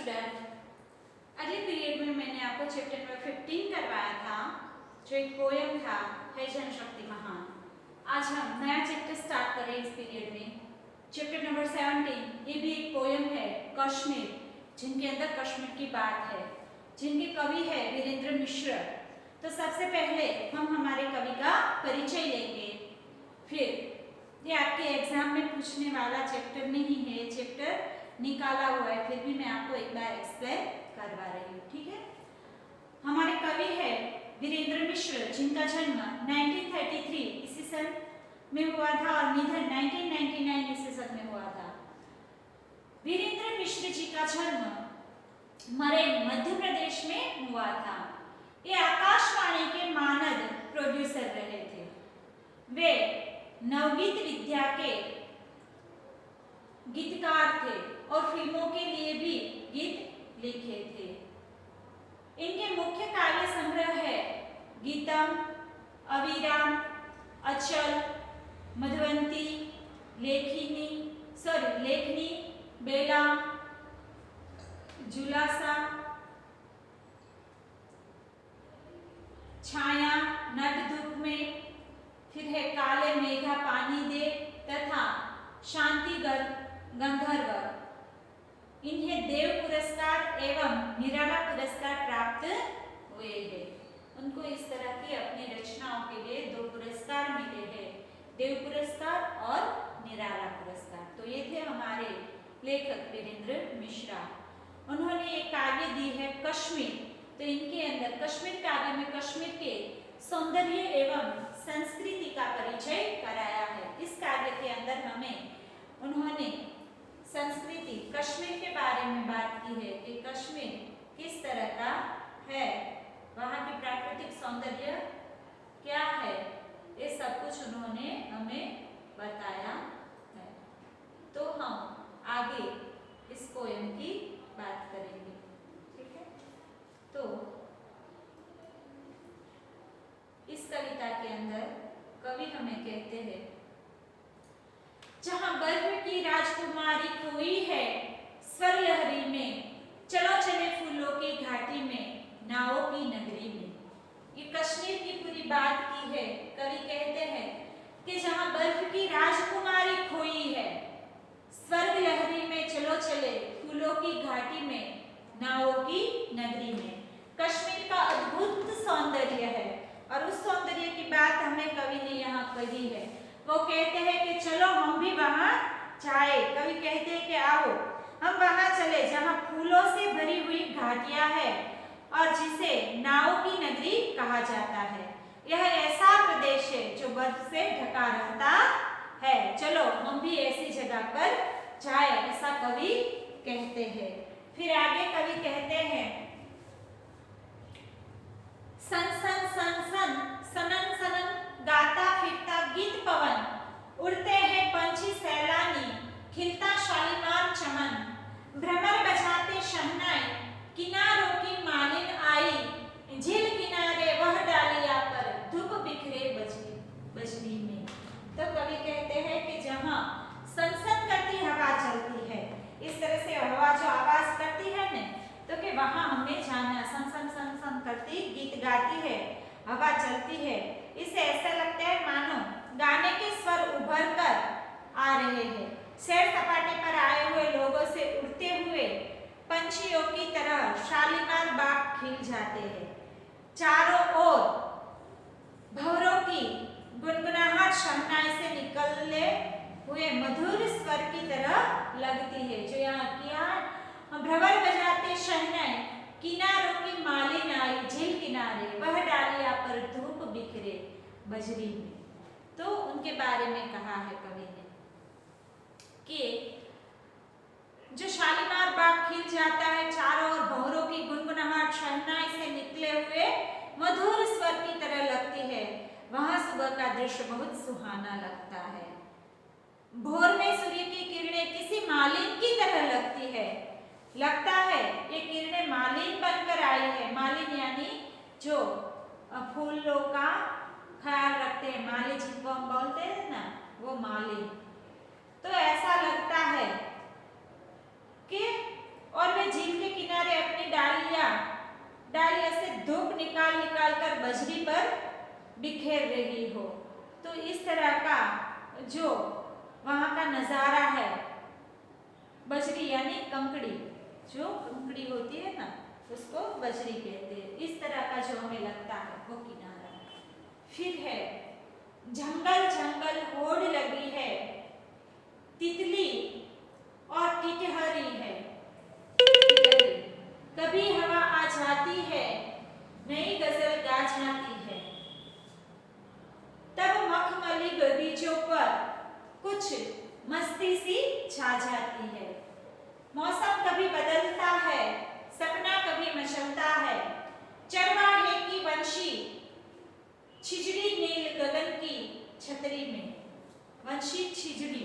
Student, अगले period में मैंने आपको चैप्टर नंबर 15 करवाया था, जो एक पोयम था, है जनशक्ति महान। आज हम नया चैप्टर स्टार्ट कर रहे हैं इस पीरियड में। चैप्टर नंबर 17, ये भी एक पोयम है, कश्मीर, जिनके अंदर कश्मीर की बात है, जिनके कवि है वीरेंद्र मिश्र। तो सबसे पहले हम हमारे कवि का परिचय लेंगे, फिर ये आपके एग्जाम में पूछने वाला चैप्टर नहीं है, चैप्टर निकाला हुआ है, फिर भी मैं आपको एक बार एक्सप्लेन करवा रही हूँ, ठीक है। हमारे कवि है वीरेंद्र मिश्र, जिनका जन्म 1933 ईस्वी सन में हुआ था और निधन 1999 ईस्वी सन में हुआ था। वीरेंद्र मिश्र जी का जन्म मरेन मध्य प्रदेश में हुआ था। ये आकाशवाणी के मानद प्रोड्यूसर रहे थे। वे नवगीत विद्या के गीतकार थे और फिल्मों के लिए भी गीत लिखे थे। इनके मुख्य काव्य संग्रह है गीतम, अविराम, अचल, मधुवंती, लेखनी, बेला, जुलासा, छाया, नट धूप में, फिर है काले मेघा पानी दे तथा शांति गंधर्व। इन्हें देव पुरस्कार एवं निराला पुरस्कार प्राप्त हुए हैं। उनको इस तरह की अपनी रचनाओं के लिए 2 पुरस्कार मिले हैं, देव पुरस्कार और निराला पुरस्कार। तो ये थे हमारे लेखक वीरेंद्र मिश्रा। उन्होंने एक काव्य दी है कश्मीर। तो इनके अंदर कश्मीर काव्य में कश्मीर के सौंदर्य एवं संस्कृति का परिचय कराया है। इस काव्य के अंदर हमें उन्होंने संस्कृति, कश्मीर के बारे में बात की है कि कश्मीर किस तरह का है, वहाँ की प्राकृतिक सौंदर्य क्या है, ये सब कुछ उन्होंने हमें बताया है। तो हम आगे इस पोयम की बात करेंगे, ठीक है। तो इस कविता के अंदर कवि हमें कहते हैं, जहां बर्फ की राजकुमारी खोई है स्वर लहरी में, चलो चले फूलों की घाटी में, नावों की नगरी में। ये कश्मीर की पूरी बात की है। कवि कहते हैं कि जहां बर्फ की राजकुमारी खोई है, स्वर्ग लहरी में चलो चले फूलों की घाटी में, नावों की नगरी में। कश्मीर का अद्भुत सौंदर्य है और उस सौंदर्य की बात हमें कवि ने यहाँ कही है। वो कहते हैं कि चलो हम भी वहां जाए। कवि कहते हैं कि आओ हम वहां चले जहां फूलों से भरी हुई घाटियां है और जिसे नावों की नगरी कहा जाता है। यह ऐसा प्रदेश है जो बर्फ से ढका रहता है। चलो हम भी ऐसी जगह पर जाए, ऐसा कवि कहते हैं। फिर आगे कवि कहते हैं, सन सन सन सन सनन सनन गाता फिरता गीत पवन, उड़ते हैं पंछी सैलानी, खिलता शालीमार चमन, भ्रमर बजाते शहनाई, किनारों की मालिन आई, झील किनारे वह डालिया पर, धूप बिखरे बजरी में। तो कवि कहते हैं कि जहाँ सनसन करती हवा चलती है, इस तरह से हवा जो आवाज करती है न, तो कि वहां हमें जाना, सन सन सन सन करती गीत गाती है, हवा चलती है। इससे ऐसा लगता है मानो गाने के स्वर उभर कर आ रहे हैं। सैर सपाटे पर आए हुए लोगों से उड़ते हुए पंछियों की तरह शालीमार बाग खिल जाते हैं। चारों ओर भंवरों की गुनगुनाहट शहनाई से निकलने हुए मधुर स्वर की तरह लगती है। जो यहाँ किया भ्रमर बजाते शहनाई, किनारों की मालिन आई, झील किनारे वह डालिया पर, धूप बिखरे बजरी में। तो उनके बारे में कहा है कवि ने कि जो शालीमार बाग खिल जाता है, चारों ओर भंवरों की गुनगुनाहट शहनाई से निकले हुए मधुर स्वर की तरह लगती है, वहां सुबह का दृश्य बहुत सुहाना लगता है। भोर में सूर्य की किरणें किसी मालिन की तरह लगती है। लगता है ये किरणें मालिन बनकर आई है। मालिन यानी जो फूलों का ख्याल रखते हैं, माली जिनको हम बोलते हैं ना, वो माली। तो ऐसा लगता है कि और वे झील के धूप निकाल निकाल कर बजरी पर बिखेर रही हो। तो इस तरह का जो वहाँ का नज़ारा है, बजरी यानी कंकड़ी, जो कंकड़ी होती है ना उसको बजरी कहते हैं, इस तरह का जो हमें लगता है वो किनारा। फिर है जंगल जंगल होड़ लगी है, तितली और टिटहरी है। कभी हवा आ जाती है, नई गजल गा जाती है, तब मखमली बगीचों पर कुछ मस्ती सी छा जाती है। मौसम कभी बदलता है, सपना कभी मचलता है, चरवाहे की वंशी छिजड़ी नील गगन की छतरी में। वंशी छिजड़ी,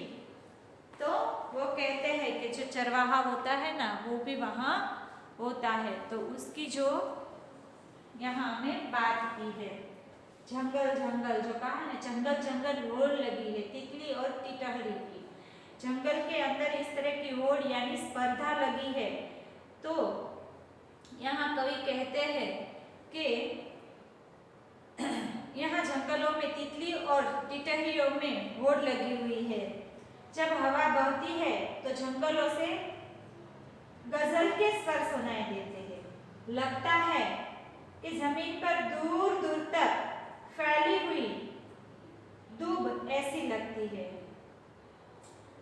तो वो कहते हैं कि जो चरवाहा होता है ना वो भी वहाँ होता है, तो उसकी जो यहाँ में बात की है। जंगल जंगल जो कहा है ना, जंगल जंगल होड़ लगी है तितली और टिटहरी की। जंगल के अंदर इस तरह की होड़ यानी स्पर्धा लगी है। तो यहाँ कवि कहते हैं कि यहाँ जंगलों में तितली और टिटहरियों में होड़ लगी हुई है। जब हवा बहती है तो जंगलों से गजल के स्वर सुनाई देते हैं। लगता है कि जमीन पर दूर दूर तक फैली हुई दूब ऐसी लगती है,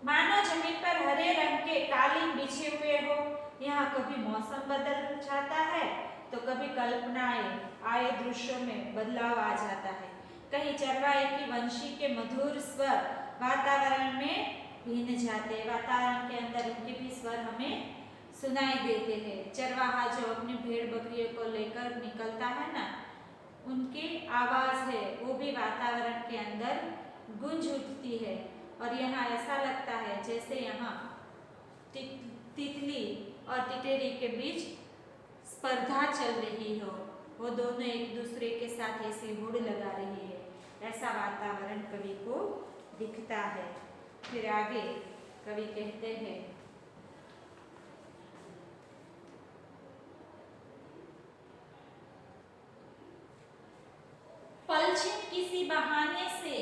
मानो जमीन पर हरे रंग के कालीन बिछे हुए हो। यहाँ कभी मौसम बदल जाता है तो कभी कल्पनाएं आए दृश्यों में बदलाव आ जाता है। कहीं चरवाहे की वंशी के मधुर स्वर वातावरण में भीन जाते हैं, वातावरण के अंदर उनके भी स्वर हमें सुनाई देते हैं। चरवाहा जो अपनी भेड़ बकरियों को लेकर निकलता है ना, उनकी आवाज है वो भी वातावरण के अंदर गूंज उठती है। और यहाँ ऐसा लगता है जैसे यहाँ तितली और टिटहरी के बीच स्पर्धा चल रही हो, वो दोनों एक दूसरे के साथ ऐसी होड़ लगा रही है, ऐसा वातावरण कवि को दिखता है। फिर आगे कवि कहते हैं, पलछिन किसी बहाने से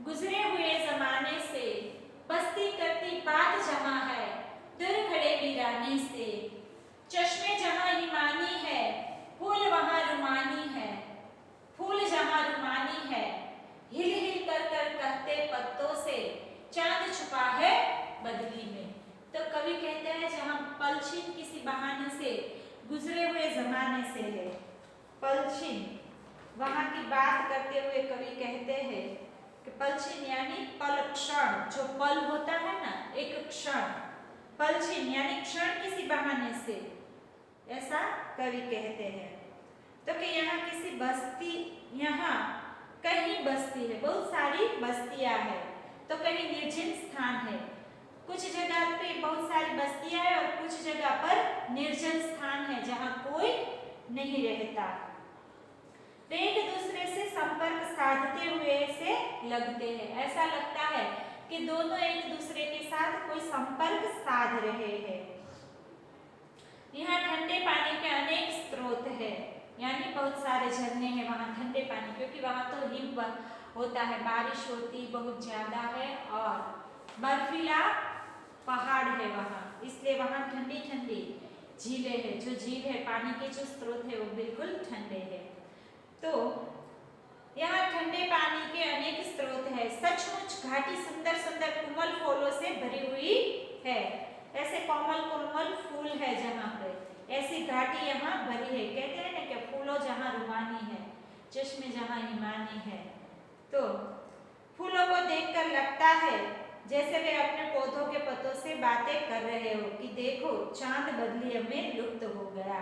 गुजरे हुए जमाने से, बस्ती करती बात जहां है दूर खड़े वीराने से। चश्मे जहां हिमानी है, फूल वहां रुमानी है, फूल जहां रुमानी है, हिल हिल कर कर कहते पत्तों से, चांद छुपा है बदली में। तो कवि कहते हैं जहां पलछिन किसी बहाने से गुजरे हुए जमाने से है। पलछिन वहां की बात करते हुए कवि कहते हैं कि पलछिन यानी पल क्षण, जो पल होता है ना एक क्षण, पलछिन यानी क्षण किसी बहाने से, ऐसा कवि कहते हैं। तो कि यहाँ किसी बस्ती, यहाँ कहीं बस्ती है, बहुत सारी बस्तियां हैं, तो कहीं निर्जन स्थान है। कुछ जगह पे बहुत सारी बस्तियां हैं और कुछ जगह पर निर्जन स्थान है जहाँ कोई नहीं रहता। वे एक दूसरे से संपर्क साधते हुए से लगते हैं, ऐसा लगता है कि दोनों एक दूसरे के साथ कोई संपर्क साध रहे हैं। यहाँ ठंडे पानी के अनेक स्रोत है, यानी बहुत सारे झरने हैं वहाँ ठंडे पानी, क्योंकि वहाँ तो हिम होता है, बारिश होती बहुत ज्यादा है और बर्फीला पहाड़ है वहाँ, इसलिए वहाँ ठंडी ठंडी झीलें हैं। जो झील है, पानी के जो स्रोत है वो बिल्कुल ठंडे हैं। तो यहाँ ठंडे पानी के अनेक स्रोत है। सचमुच घाटी सुंदर सुंदर कोमल फूलों से भरी हुई है, ऐसे कोमल कोमल फूल है जहाँ पे, ऐसी घाटी यहाँ भरी है। कहते हैं ना कि फूलों जहाँ रुमानी है, चश्मे जहाँ हिमानी है। तो फूलों को देखकर लगता है जैसे वे अपने पौधों के पत्तों से बातें कर रहे हो कि देखो चांद बदली में लुप्त हो गया।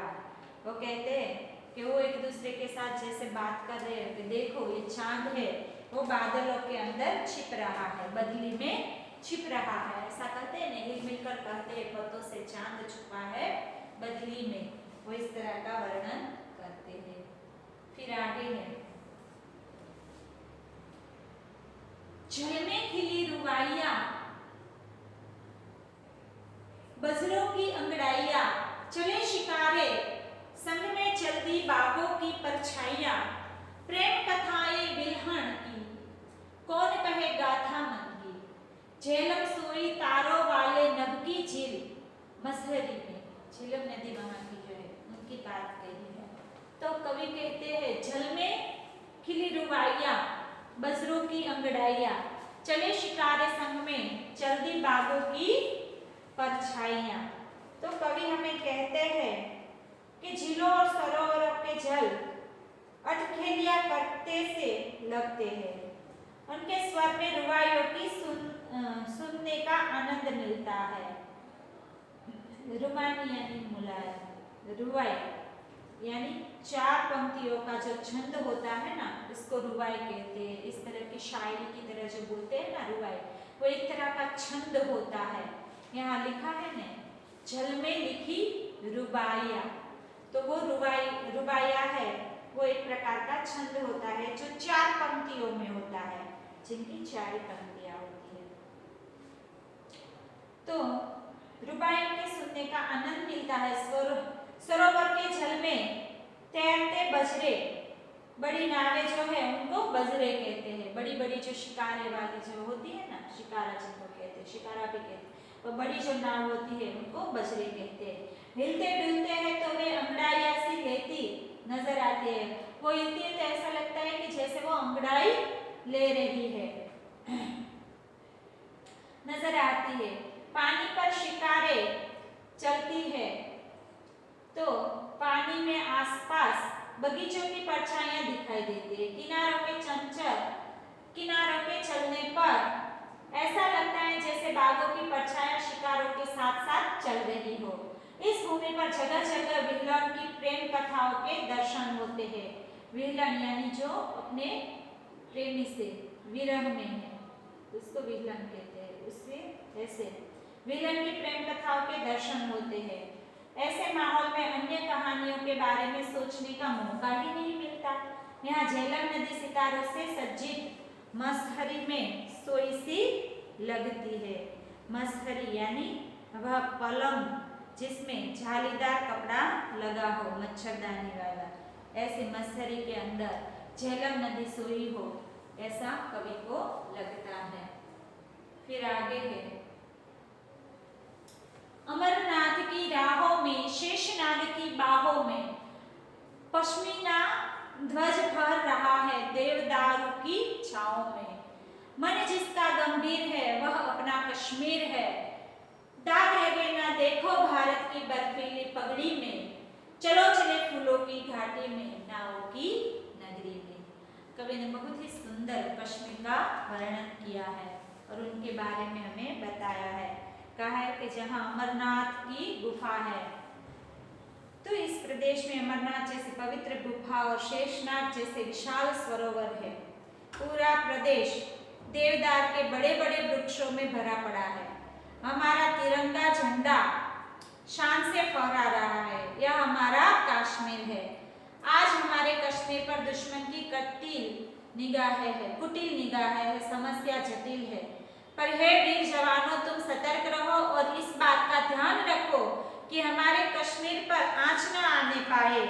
वो कहते हैं कि वो एक दूसरे के साथ जैसे बात कर रहे हैं कि देखो ये चांद है, वो बादलों के अंदर छिप रहा है, बदली में छिप रहा है, ऐसा कहते हैं ना, हिल मिलकर कहते हैं पत्तों से चांद छुपा है बदली में, वो इस तरह का वर्णन करते हैं। फिर आगे है, जल में खिली रुवाइया, बजरों की अंगड़ाइया, चले शिकारे संग में चलती बागों की परछाइयां, प्रेम कथाएं बिल्हण की, कौन कहे गाथा मन की, झेलम सोई तारों वाले नभ की झील, मसहरी में। झेलम नदी वहां की जो है उनकी बात कही है। तो कवि कहते हैं जल में खिली रुबाइयां, बजरों की अंगड़ाइयां, चले शिकारे संग में चलती बागों की परछाइयां। तो कवि हमें कहते हैं कि झीलों और सरोवरों के जल अटखेलिया करते से लगते हैं, उनके स्वर में रुबाइयों की सुनने का आनंद मिलता है। रुबानी यानी मुलायम, रुबाई यानी चार पंक्तियों का जो छंद होता है ना, इसको रुबाई कहते हैं। इस तरह की शायरी की तरह जो बोलते हैं ना रुबाई, वो एक तरह का छंद होता है। यहाँ लिखा है ना, जल में लिखी रुबाइया, तो वो रुबाइया है, वो एक प्रकार का छंद होता है जो चार पंक्तियों में होता है, जिनकी चार पंक्तियां होती है। तो रुबाइयों के सुनने का आनंद मिलता है। सरोवर के जल में तैरते बजरे, बड़ी नावें जो है उनको बजरे कहते हैं। बड़ी बड़ी जो शिकारे वाली जो होती है ना, शिकारा जिनको कहते हैं, शिकारा भी कहते हैं, वो बड़ी जो नाव होती है उनको बजरे कहते हैं। हिलते डुलते हैं तो वे अंगड़ाइयां सी लेती नजर आती है। वो हिलती है तो ऐसा लगता है कि जैसे वो अंगड़ाई ले रही है, नजर आती है। पानी पर शिकारे चलती है, तो पानी में आसपास बगीचों की परछाइयां दिखाई देती है। किनारों के चलने पर ऐसा लगता है जैसे बागों की परछाइयां शिकारों के साथ साथ चल रही हो। इस भूमि पर जगह जगह विहलन की प्रेम कथाओं के दर्शन होते हैं। विहलन यानी जो अपने प्रेमी से विरह में है, उसको विहलन कहते हैं। उससे ऐसे विहलन की प्रेम कथाओं के दर्शन होते हैं। ऐसे माहौल में अन्य कहानियों के बारे में सोचने का मौका ही नहीं मिलता। यहाँ झेलम नदी सितारों से सज्जित मसहरी में सोई सी लगती है। मसहरी यानी वह पलंग जिसमें जालीदार कपड़ा लगा हो, मच्छरदानी वाला, ऐसे मसहरी के अंदर झेलम नदी सोई हो, ऐसा कवि को लगता है। फिर आगे है, अमरनाथ की राहों में, शेषनाग की बाहों में, पश्मीना ध्वज फहर रहा है देवदारू की छाओं में। मन जिसका गंभीर है वह अपना कश्मीर है, दाग लगे ना देखो भारत की बर्फीली पगड़ी में, चलो चले फूलों की घाटी में, नावों की नगरी में। कवि ने बहुत ही सुंदर कश्मीर का वर्णन किया है और उनके बारे में हमें बताया है। कहा है कि जहाँ अमरनाथ की गुफा है, तो इस प्रदेश में अमरनाथ जैसे पवित्र गुफा और शेषनाग जैसे विशाल सरोवर है। पूरा प्रदेश देवदार के बड़े बड़े वृक्षों में भरा पड़ा है। हमारा तिरंगा झंडा शान से फहरा रहा है। यह हमारा कश्मीर है। आज हमारे कश्मीर पर दुश्मन की कुटिल निगाहें है, समस्या जटिल है। पर हे वीर जवानों, तुम सतर्क रहो और इस बात का ध्यान रखो कि हमारे कश्मीर पर आंच न आने पाए।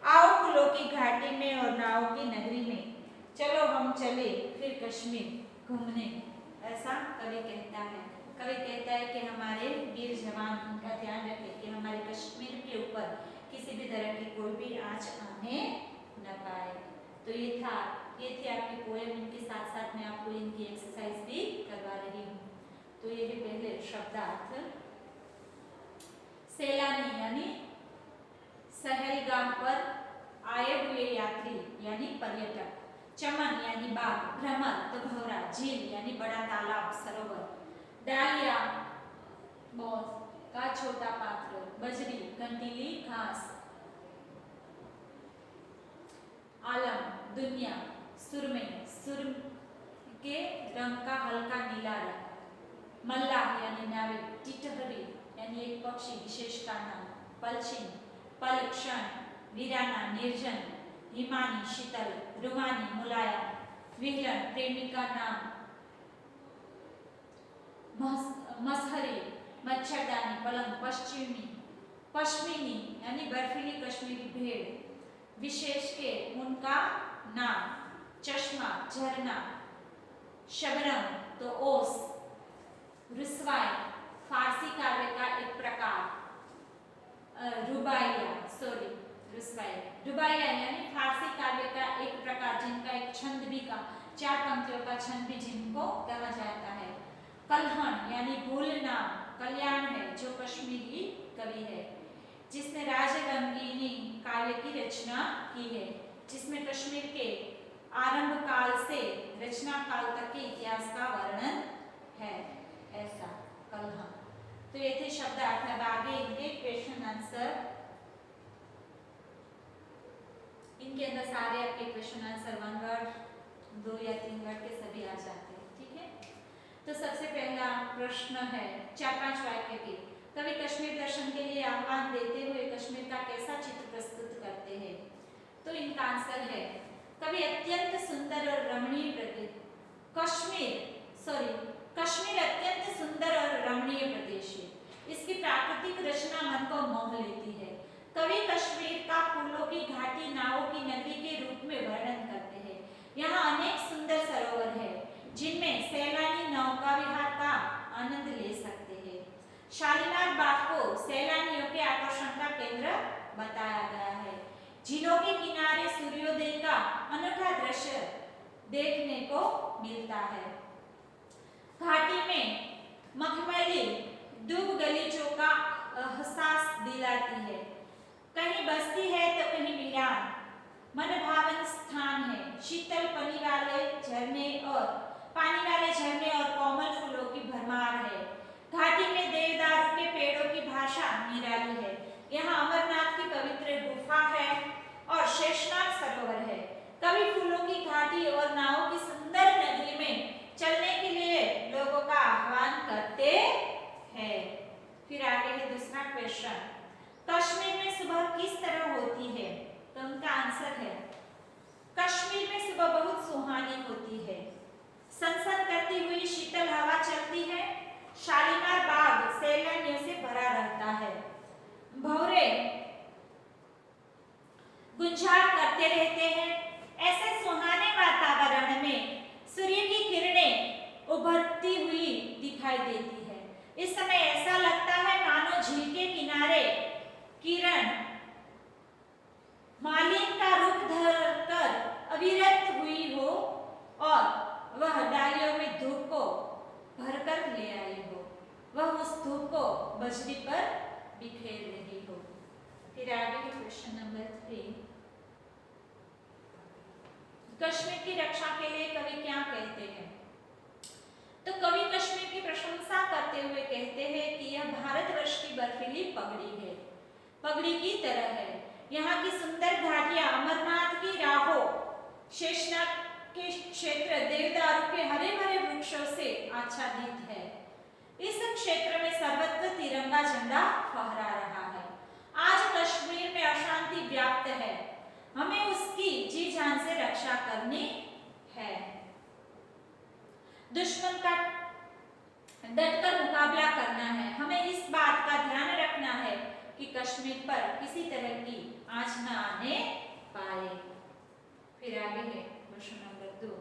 आओ फूलों की घाटी में और नावों की नगरी में, चलो हम चले फिर कश्मीर घूमने। ऐसा कवि कहता है। कवि कहता है कि हमारे वीर जवान उनका ध्यान रखें कि हमारे कश्मीर के ऊपर किसी भी तरह की कोई भी आंच आने न पाए। तो ये थी आपकी पोएम। इनके साथ साथ मैं आपको इनकी एक्सरसाइज भी करवा रही हूँ। तो ये है पहले शब्दार्थ। सैलानी यानी सहेलगाह पर आए हुए यात्री यानी पर्यटक। चमन यानी बाग, भ्रमर तो भौरा, झील यानी बड़ा तालाब सरोवर, डालिया बॉस का छोटा पात्र, बजरी कंटीली घास, आलम दुनिया, सुरमई सुर के रंग का हल्का नीला रंग, मल्लाह यानी नाविक, टिटहरी यानी एक पक्षी विशेष का नाम, पलछिन पल क्षण, वीराना निर्जन, हिमानी शीतल, रुमानी मुलायम, विहलन प्रेमिका नाम, मसहरी मच्छरदानी पलंग, पश्चिमी पश्मीनी यानी बर्फीली कश्मीरी भेड़, विशेष के उनका नाम, चश्मा झरना, शबनम तो ओस, रुस्वाई फारसी काव्य का एक प्रकार, रुबाइया यानी फारसी काव्य का एक प्रकार जिनका एक छंद भी का 4 पंक्तियों का छंद भी जिनको कहा जाता है। कल्हण यानी बोलना, कल्याण है जो कश्मीरी कवि है जिसने राजरंगीनी काव्य की रचना की है, जिसमें कश्मीर के आरंभ काल से रचना काल तक के इतिहास का वर्णन है। ऐसा कल्हण। तो ये थे शब्द 8। अब आगे इनके क्वेश्चन आंसर, इनके अंदर सारे आपके क्वेश्चन आंसर 1 वर्ड, 2 या 3 वर्ड के सभी आ जाते हैं। ठीक है, तो सबसे पहला प्रश्न है 4-5 वाक्य के। कवि कश्मीर दर्शन के लिए आह्वान देते हुए कश्मीर का कैसा चित्र प्रस्तुत करते हैं? तो इनका आंसर है कवि अत्यंत सुंदर और रमणीय कश्मीर अत्यंत सुंदर और रमणीय प्रदेश है। इसकी प्राकृतिक रचना मन को मोह लेती है। कवि कश्मीर का फूलों की घाटी, नावों की नगरी के रूप में वर्णन करते हैं। यहाँ अनेक सुंदर सरोवर है जिनमें सैलानी नौका विहार का आनंद ले सकते हैं। शालीमार बाग को सैलानियों के आकर्षण का केंद्र बताया गया है। झीलों के किनारे सूर्योदय का अनूठा दृश्य देखने को मिलता है। घाटी में मखमली दूब गलीचों का एहसास दिलाती है। कहीं बस्ती है तो कहीं वीरान, मनभावन स्थान है। शीतल पानी वाले झरने और कोमल फूलों की भरमार है। घाटी में देवदारू के पेड़ों की भाषा निराली है। यहाँ अमरनाथ की पवित्र गुफा है और शेषनाग सरोवर है। कवि फूलों की घाटी और नावों की सुंदर नगरी में चलने के लिए लोगों का आह्वान करते हैं। फिर आगे है दूसरा क्वेश्चन, कश्मीर में सुबह किस तरह होती है? तो उनका आंसर है कश्मीर में सुबह बहुत सुहानी होती है। सनसन करती हुई शीतल हवा चलती है। शालीमार बाग सैलानियों से भरा रहता है। भौरे गुंजार करते रहते हैं। ऐसे सुहाने वातावरण में सूर्य की किरणें उभरती हुई दिखाई देती है। इस समय ऐसा लगता है मानो झील के किनारे किरण मालिन का रूप धरकर अविरत हुई हो और वह डालियों में धूप को भरकर ले आई हो। वह उस धूप को बजरी पर बिखेर रही हो। फिर आगे क्वेश्चन नंबर 3, कश्मीर की रक्षा के लिए कवि क्या कहते हैं? तो कवि कश्मीर की प्रशंसा करते हुए कहते हैं कि यह भारतवर्ष की बर्फीली पगड़ी है, पगड़ी की तरह है। यहाँ की सुंदर घाटियां अमरनाथ की राहों, शेषनाग के क्षेत्र देवदारू के हरे भरे वृक्षों से आच्छादित है। इस क्षेत्र में सर्वत्र तिरंगा झंडा फहरा रहा है। आज कश्मीर में अशांति व्याप्त है, हमें उसकी जी जान से रक्षा करनी है। दुश्मन का डटकर मुकाबला करना है। हमें इस बात का ध्यान रखना है कि कश्मीर पर किसी तरह की आंच न आने पाए। फिर आगे है क्वेश्चन नंबर 2,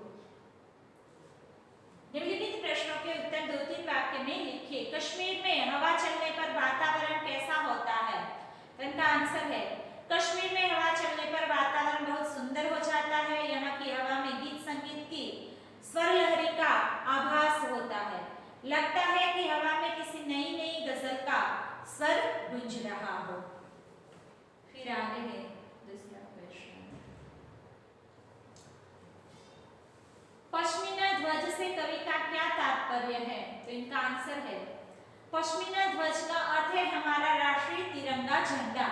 निम्नलिखित प्रश्नों के उत्तर 2-3 वाक्य में लिखिए। कश्मीर में हवा चलने पर वातावरण कैसा होता है? इनका आंसर है कश्मीर में हवा चलने पर वातावरण बहुत सुंदर हो जाता है। यहाँ की हवा में गीत संगीत की स्वर लहरी का आभास होता है। लगता है कि हवा में किसी नई गजल का स्वर गूंज रहा हो। फिर आगे है दूसरा क्वेश्चन, पश्मीना ध्वज से कवि का क्या तात्पर्य है? तो इनका आंसर है पश्मीना ध्वज का अर्थ है हमारा राष्ट्रीय तिरंगा झंडा।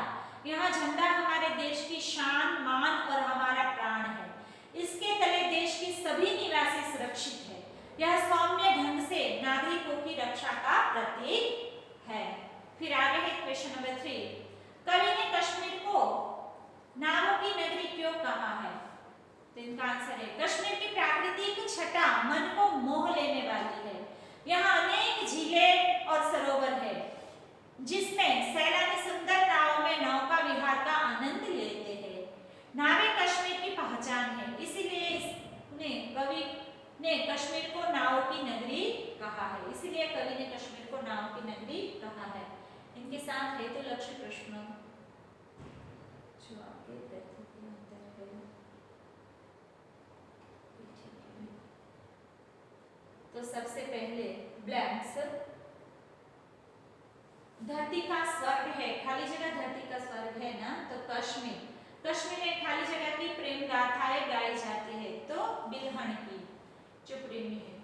यह झंडा हमारे देश की शान, मान और हमारा प्राण है। इसके तले देश की सभी निवासी सुरक्षित है। यह सौम्य ढंग से नागरिकों की रक्षा का प्रतीक है। फिर आगे है क्वेश्चन नंबर 3, कवि ने कश्मीर को नावों की नगरी क्यों कहा है? तो इनका आंसर है कश्मीर की प्राकृतिक छटा मन को मोह लेने वाली है। यहाँ अनेक झीलें और सरोवर है जिसमें सैलानी सुंदर नावें कश्मीर की पहचान है, इसीलिए इसने कवि ने कश्मीर को नाव की नगरी कहा है, इसीलिए कवि ने कश्मीर को नाव की नगरी कहा है। इनके साथ है तो लक्ष्य प्रश्न जो आपके अंदर है। तो सबसे पहले ब्लैंक्स, धरती का स्वर्ग है, खाली जगह धरती का स्वर्ग है ना, तो कश्मीर, कश्मीर में खाली जगह की प्रेम गाथाएं गाई जाती है, तो बिल्हण की जो प्रेमी है।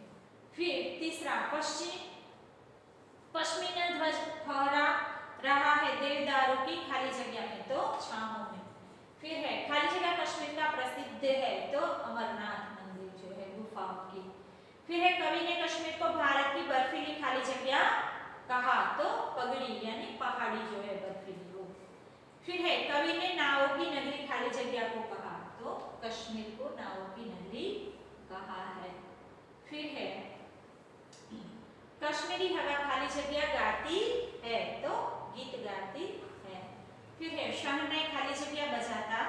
फिर तीसरा पश्मीना ध्वज फहरा रहा है देवदारों की खाली जगह में, तो छाहों में। फिर है खाली जगह कश्मीर का प्रसिद्ध है, तो अमरनाथ मंदिर जो है गुफाओं की। फिर है कवि ने कश्मीर को भारत की बर्फीली खाली जगह कहा, तो पगड़ी यानी पहाड़ी जो है बर्फीली वो। फिर है कवि ने नावों की नगरी खाली जगह को कहा, तो कश्मीर को नावों की नगरी कहा है। फिर है कश्मीरी हवा खाली जगह गाती है, तो गीत गाती है। फिर है शहनाई खाली जगह बजाता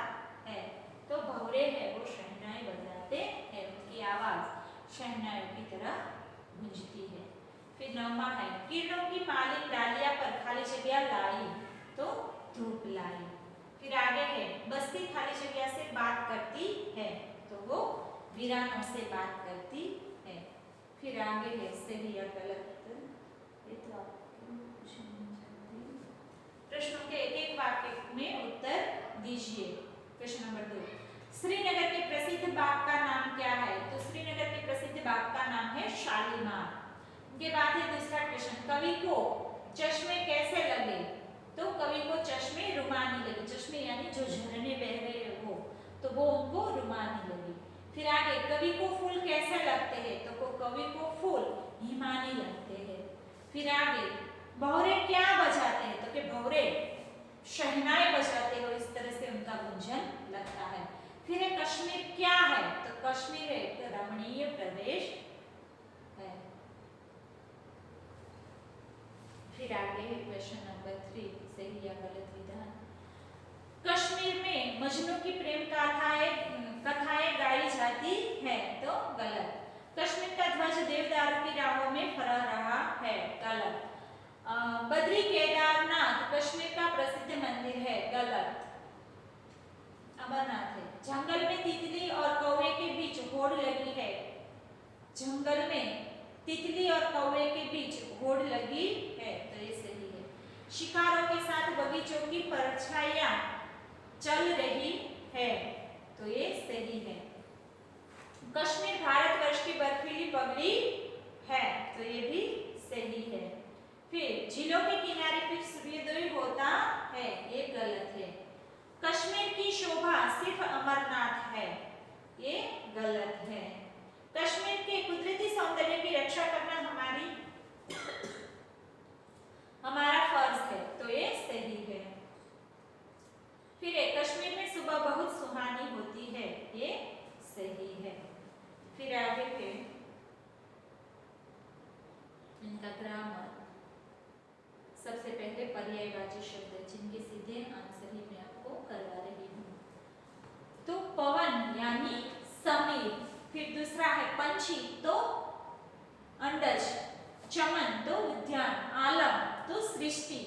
है, तो भौरे है वो शहनाई बजाते हैं, उनकी आवाज शहनाइयों की तरह गूंजती है। फिर नौमा है किरणों की मालिक डालिया पर खाली जगह लाई, तो धूप लाई। फिर आगे है बस्ती खाली जगह से बात करती है, तो वो वीरानों से बात करती है। फिर आगे है सही या गलत, ये तो आपको प्रश्नों के एक एक वाक्य में उत्तर दीजिए। प्रश्न नंबर 2, श्रीनगर के प्रसिद्ध बाग का नाम क्या है, तो श्रीनगर के प्रसिद्ध बाग का नाम है शालीमार। के बाद है दूसरा क्वेश्चन, कवि को चश्मे कैसे लगे, तो कवि को चश्मे रुमानी लगे, चश्मे यानी जो झरने बह रहे हैं वो, तो वो उनको रुमानी लगी। फिर आगे कवि को फूल कैसे लगते हैं, तो कवि को फूल हिमानी लगते हैं। फिर आगे भौरे क्या बजाते हैं, तो कि भौरे शहनाई बजाते हो, इस तरह से उनका गुंजन लगता है। फिर है कश्मीर क्या है, तो कश्मीर एक रमणीय प्रदेश है। फिर आगे है क्वेश्चन नंबर 3, सही या गलत विधान। कश्मीर में मजनू की प्रेम कथाएं गाई जाती है, तो गलत। कश्मीर का ध्वज देवदारों की राहों में फहरा रहा है, गलत। बद्री केदारनाथ कश्मीर का प्रसिद्ध मंदिर है, गलत। अमरनाथ है। जंगल में तितली और कौवे के बीच होड़ लगी है, जंगल में तितली और कौवे के बीच होड़ लगी है, तो ये सही है। शिकारों के साथ बगीचों की परछाइयां चल रही है, तो ये सही है। कश्मीर भारतवर्ष की बर्फीली पगड़ी है, तो ये भी सही है। फिर झीलों के किनारे फिर सूर्योदय होता है, ये गलत है। कश्मीर की शोभा सिर्फ अमरनाथ है, ये गलत है। कश्मीर के कुदरती सौंदर्य की रक्षा करना हमारा फर्ज है, तो ये सही है। फिर कश्मीर में सुबह बहुत सुहानी होती है, ये सही है। फिर आगे पे इनका ग्रामर, सबसे पहले पर्यायवाची शब्द जिनके सीधे आंसर ही मैं आपको करवा रही हूँ। तो पवन यानी समीर, फिर दूसरा है पंछी, तो अंडज, चमन तो उद्यान, आलम तो सृष्टि,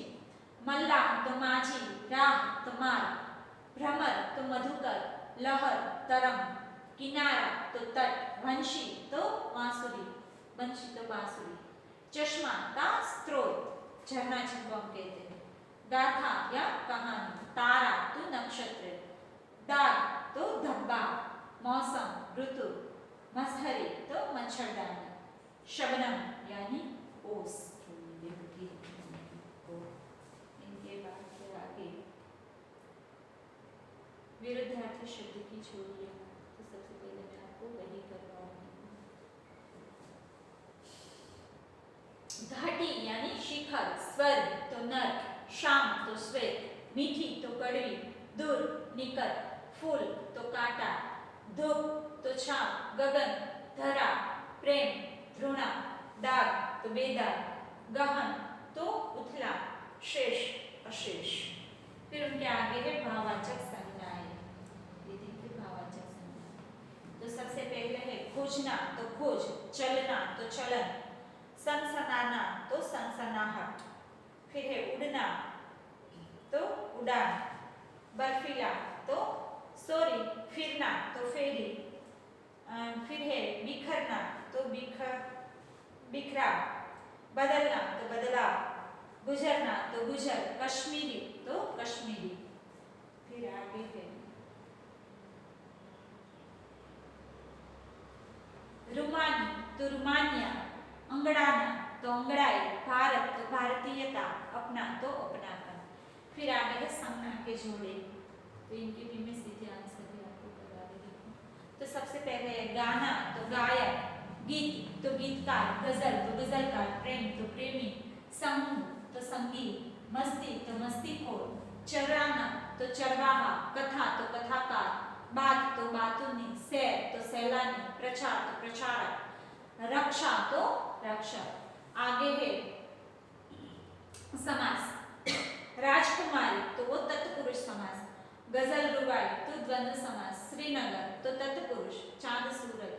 मल्ला तो माझी, राह तो मार्ग, भ्रमर तो मधुकर, लहर तरंग, किनारा तो तट, वंशी तो बांसुरी, वंशी तो बांसुरी, चश्मा का स्रोत, झरना जिनको हम कहते हैं, गाथा या कहानी, तारा तो नक्षत्र, दाग तो धब्बा, मौसम ऋतु, मसहरी तो मच्छरदानी, शबनम यानी ओस। इनके बाद फिर आगे विरुद्धार्थी शब्द की छोड़िए, तो सबसे पहले मैं आपको वही करवाऊंगी। घाटी यानी शिखर, स्वर्ग तो नर्क, शाम तो श्वेत, मीठी तो कड़वी, दूर निकट, फूल तो कांटा, धूप तो छाव, गगन धरा, प्रेम ध्रुणा, दाग तो बेदाग, गहन तो उथला, शेष अशेष। फिर उनके आगे है भाववाचक संज्ञाएं, खोजना तो खोज, चलना तो चलन, सनसनाना तो सनसनाहट। फिर है उड़ना तो उड़ान, बर्फीला तो सॉरी, फिरना तो फेरी, फिर है बिखरना तो बिखराव, बदलना तो बदलाव, गुजरना तो गुजर, कश्मीरी तो कश्मीरी। फिर आगे है रुमानी तो रुमानिया, अंगड़ाना तो अंगड़ाई, भारत तो भारतीयता, अपना तो अपनापन। फिर आगे है संज्ञा के जोड़े, तो इनके भी मैं सीधे आंसर भी आपको करवा देती हूँ। तो सबसे पहले है गाना तो गायक, गीत तो गीतकार, गजल तो गजलकार, प्रेम तो प्रेमी, समूह तो संगीत, मस्ती तो मस्तीखोर, चराना तो चरवाहा, कथा तो कथाकार, बात तो बातूनी, सैर तो सैलानी, प्रचार तो प्रचारक, रक्षा तो रक्षक। आगे है समास, राजकुमारी तो वो तत्पुरुष समास, गजल रुबाई तो द्वंद्व समास, श्रीनगर तो तत्पुरुष, चांद सूरज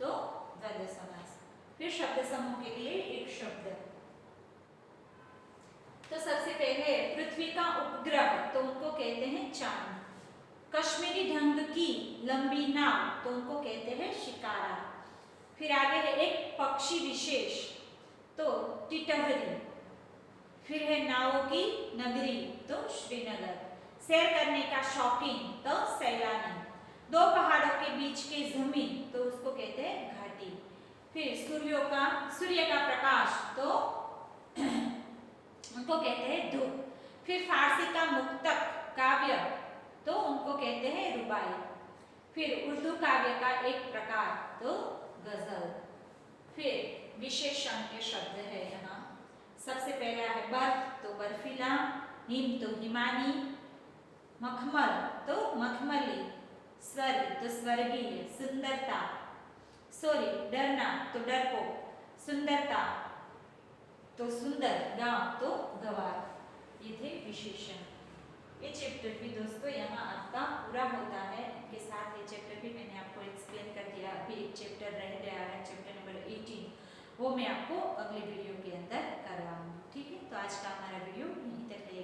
तो द्वंद्व समास। फिर शब्द समूह के लिए एक शब्द, तो सबसे पहले पृथ्वी का उपग्रह तो उनको कहते हैं चांद, कश्मीरी ढंग की लंबी नाव तो उनको कहते हैं शिकारा। फिर आगे है एक पक्षी विशेष तो टिटहरी, फिर है नावों की नगरी तो श्रीनगर, सैर करने का शौकीन तो सैलानी, दो पहाड़ों के बीच की जमीन तो उसको कहते हैं घाटी। फिर सूर्य का प्रकाश तो उनको कहते हैं धूप। फिर फारसी का मुक्तक काव्य तो उनको कहते हैं रुबाई। फिर उर्दू काव्य का एक प्रकार तो गजल। फिर विशेषण के शब्द है यहाँ, सबसे पहला है बर्फ तो बर्फीला, हिम तो हिमानी, मखमल तो मखमली, स्वर्ग तो स्वर्गीय, सुंदरता सॉरी डरना तो डरपोक, सुंदरता तो सुंदर, गांव तो गवार। ये थे विशेषण। ये चैप्टर भी दोस्तों यहाँ आपका पूरा होता है, इनके साथ ये चैप्टर भी मैंने आपको एक्सप्लेन कर दिया। अभी एक चैप्टर रह गया है, चैप्टर नंबर 18, वो मैं आपको अगले वीडियो के अंदर करवाऊंगी। ठीक है, तो आज का हमारा वीडियो यहीं तक है।